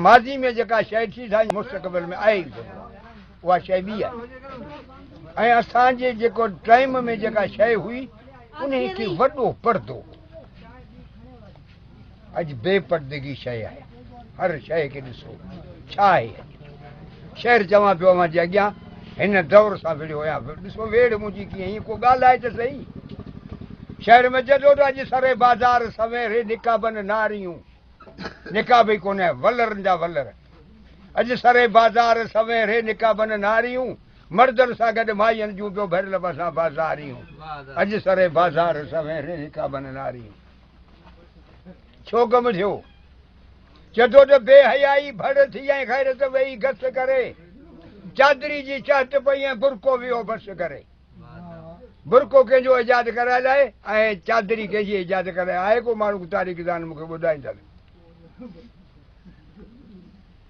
माज़ी में जेका शइ थी साईं मुस्तक़बिल में आहे उहा शइ ॿी आहे ऐं असांजे जेको टाइम में जेका शइ हुई उन खे वॾो पर्दो अॼु बेपर्दगी शइ आहे हर शइ खे ॾिसो छा आहे शहर चवां पियो मां जे अॻियां हिन दौर सां विड़ियो आहियां ॾिसो वेड़ मुंहिंजी कीअं हीअं को ॻाल्हि आहे त सही शहर में जॾो त अॼु सरे बाज़ार सवेरे निकाबनि नारियूं निकाब ई कोन्हे वलरनि जा वलर अॼु सरे बाज़ार सवेरे निकाबनि नारियूं मर्दनि सां गॾु माईअनि जूं पियो भरियल बसां बाज़ारियूं अॼु सरे बाज़ार सवेरे निकाबनि नारियूं छो कमु थियो जॾो त बेहयाई भड़ थी ऐं ख़ैरत वेही घस करे चादरी जी चहट पई ऐं बुरको वियो बस करे बुरको कंहिंजो इजाद कराए लाइ ऐं चादरी कंहिंजी इजाद कराए आहे को माण्हू तारीख़दान मूंखे ॿुधाईंदड़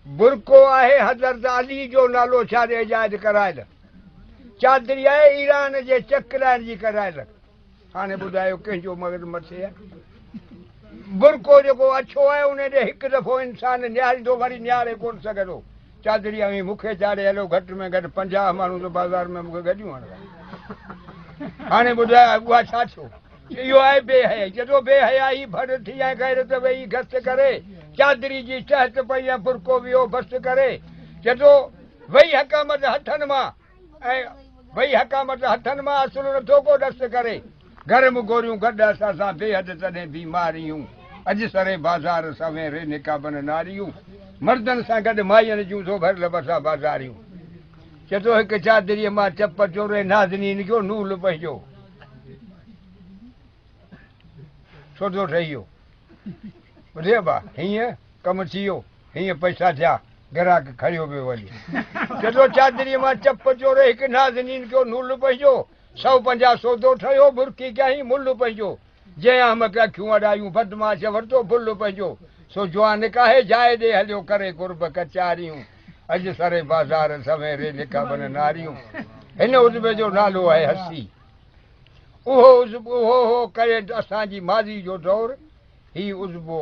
बुरको आहे हज़रत अली जो नालो छा इजाद करायल चादरी आहे ईरान जे चकराइण जी करायल हाणे ॿुधायो कंहिंजो मगज़ मथे आहे बुरको जेको अछो आहे उन ॾे हिकु दफ़ो इंसान निहारींदो वरी निहारे कोन सघंदो चादरी में मूंखे चाढ़े हलो घटि में घटि 50 माण्हू त बाज़ार में मूंखे गॾियूं हणंदा हाणे ॿुधायो उहा छा थियो इहो आहे बेहयाई जॾो बेहयाई भड़ थी ऐं ग़ैरत वेही घस करे चादरी जी चहट पई ऐं बुरको वियो बस करे जॾो वही हकामत हथनि मां ऐं वही हकामत हथनि मां असुलु नथो को डस करे गरम गोरियूं गॾु असां सां बेहद तॾहिं बीमारियूं अॼु सरे बाज़ार सवेरे निकाबनि नारियूं मर्दनि सां गॾु माईअनि जूं थो भरियल बसां बाज़ारियूं चए थो हिकु चादरीअ मां चप चोरे नाज़नीन जो नूल पंहिंजो छो थो ठही वियो ॿुधे बा हीअं कमु थी वियो हीअं पैसा थिया ग्राहक खणियो पियो वञे जॾो चादरीअ मां चप चोरे हिकु नाज़नीन जो नूल पंहिंजो 150 सौदो ठहियो बुरकी कयईं मुल पंहिंजो जंहिं अहमक अखियूं अॾायूं बदमाश वरितो फुल पंहिंजो सो जवान निकाहे जाइ ॾे हलियो करे कुर्ब कचारियूं अॼु सरे बाज़ार सवेरे निकाबनि नारियूं हिन उज़बे जो नालो आहे हसी उहो उज़बो उहो करे असांजी माज़ी जो दौरु ही उज़बो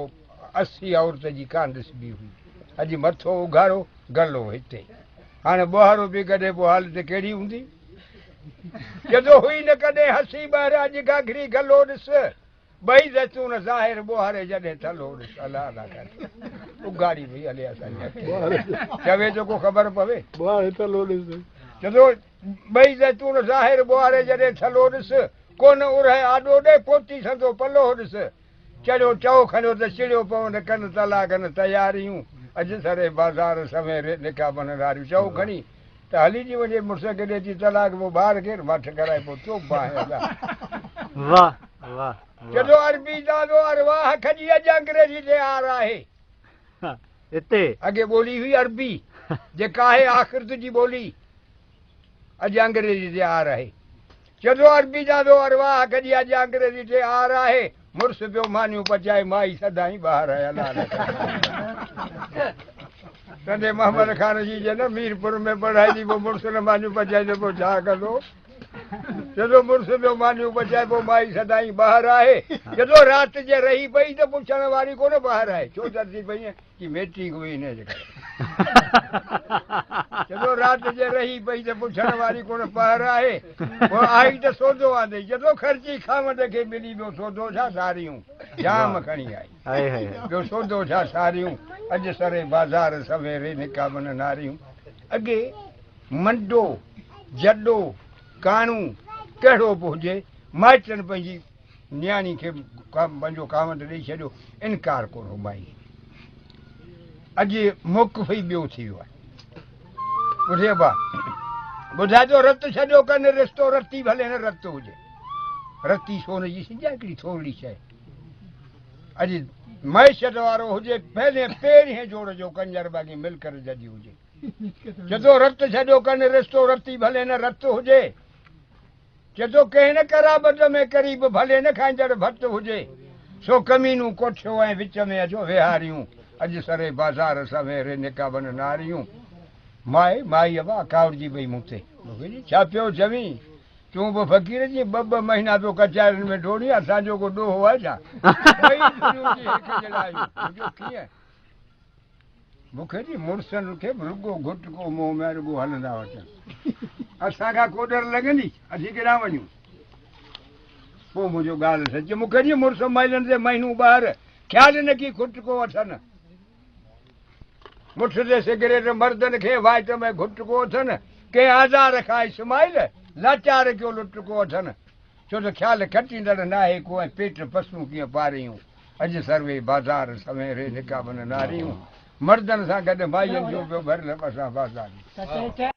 80 औरत जी कान ॾिसबी हुई अॼु मथो उघाड़ो गलो हिते हाणे ॿुहारो बि कॾहिं पोइ हालत कहिड़ी हूंदी जॾो हुई न कॾहिं हसी ॿाहिरि अॼु घाघरी गलो ॾिस ॿई ज़ैतून ज़ाहिर ॿुहारे जॾहिं थलो ॾिस अलाह अलाह करे उघाड़ी वई हले असांजी चवे थो को ख़बर पवे जॾो ॿई ज़ैतून ज़ाहिर ॿुहारे जॾहिं थलो ॾिस कोन उरहे आॾो ॾे पोती संदो पलो ॾिस चढ़ियो चओ खणियो त चिड़ियो पवनि कनि तला कनि तयारियूं अॼु सरे बाज़ार सवेरे निकाबनि नारियूं चओ खणी त हली थी वञे मुड़ुस खे ॾे थी तलाक पोइ ॿार केरु मठ कराए पोइ चुप जॾो अरबी दादो अरवाह खजी अॼु अंग्रेजी ते आर आहे हिते अॻे ॿोली हुई अरबी जेका आहे आख़िरत जी ॿोली अॼु अंग्रेजी ते आर आहे जॾो अरबी दादो अरवाह खजी अॼु अंग्रेजी ते आर आहे मुड़ुस पियो मानियूं पचाए माई सदाईं ॿाहिरि आहे अलाह तॾहिं मोहम्मद ख़ान जी जे न मीरपुर में पढ़ाई थी पोइ मुड़ुस न मानियूं पचाए त पोइ छा कंदो जॾो मुड़ुस ॿियो मानियूं पचाए पोइ माई सदाईं ॿाहिरि आहे जॾो राति जे रही पई त पुछण वारी कोन ॿाहिरि आहे छो थी पई की मेट्रिक हुई हिन जे करे जॾो राति जे रही पई त पुछण वारी कोन ॿाहिरि आहे पोइ आई त सौदो आंदे जॾो ख़र्ची खामद खे मिली वियो सौदो छा सारियूं जाम खणी आई ॿियो सौदो छा सारियूं अॼु सरे बाज़ार सवेरे निकाबनि नारियूं अॻे मंडो जॾो काणू कहिड़ो बि हुजे माइटनि पंहिंजी नियाणी खे पंहिंजो कावंद ॾेई छॾियो इनकार कोन माई अॼु मुकफ़ी ॿियो थी वियो आहे ॿुधे बा ॿुधाइजो रत छॾियो कनि रिश्तो रती भले न रत हुजे रती सोन जी सिॼा हिकिड़ी थोरी शइ अॼु मैशत वारो हुजे पहले पहिरें जोड़ जो कंजर बाग़ी मिलकर जॾी हुजे जॾो रत छॾियो कनि रिश्तो रती भले न रत हुजे जॾो कंहिं न कराबत में क़रीब भले न खाईंदड़ भत हुजे सो कमीनूं कोठियो ऐं विच में अचो विहारियूं अॼु सरे बाज़ार सवेरे निकाबनि नारियूं माए माई अबा कावड़जी पई मूं ते छा पियो चवीं तूं बि फ़क़ीर जी ॿ महीना पियो कचारियुनि में ढोड़ी असांजो को ॾोहो आहे छा कीअं मूंखे जी मुड़ुसनि खे बि रुॻो घुटको मोह में रुॻो हलंदा वठनि असांखां कोडर लॻंदी असीं केॾां वञूं पोइ मुंहिंजो ॻाल्हि सच मूंखे जी मुड़ुस महिलनि जे महीनू ॿाहिरि ख़्यालु न की घुटको वठनि मुठ ते सिगरेट मर्दनि खे वाइट में घुटको वठनि कंहिं आज़ार खां इस्माइल लाचार कयो लुटको वठनि छो त ख़्यालु खटींदड़ न आहे को ऐं पेट पसूं कीअं पारियूं अॼु सर्वे बाज़ार सवेरे निकाबनि नारियूं मर्दनि सां गॾु माइयुनि जो पियो भरियल असां बाज़ार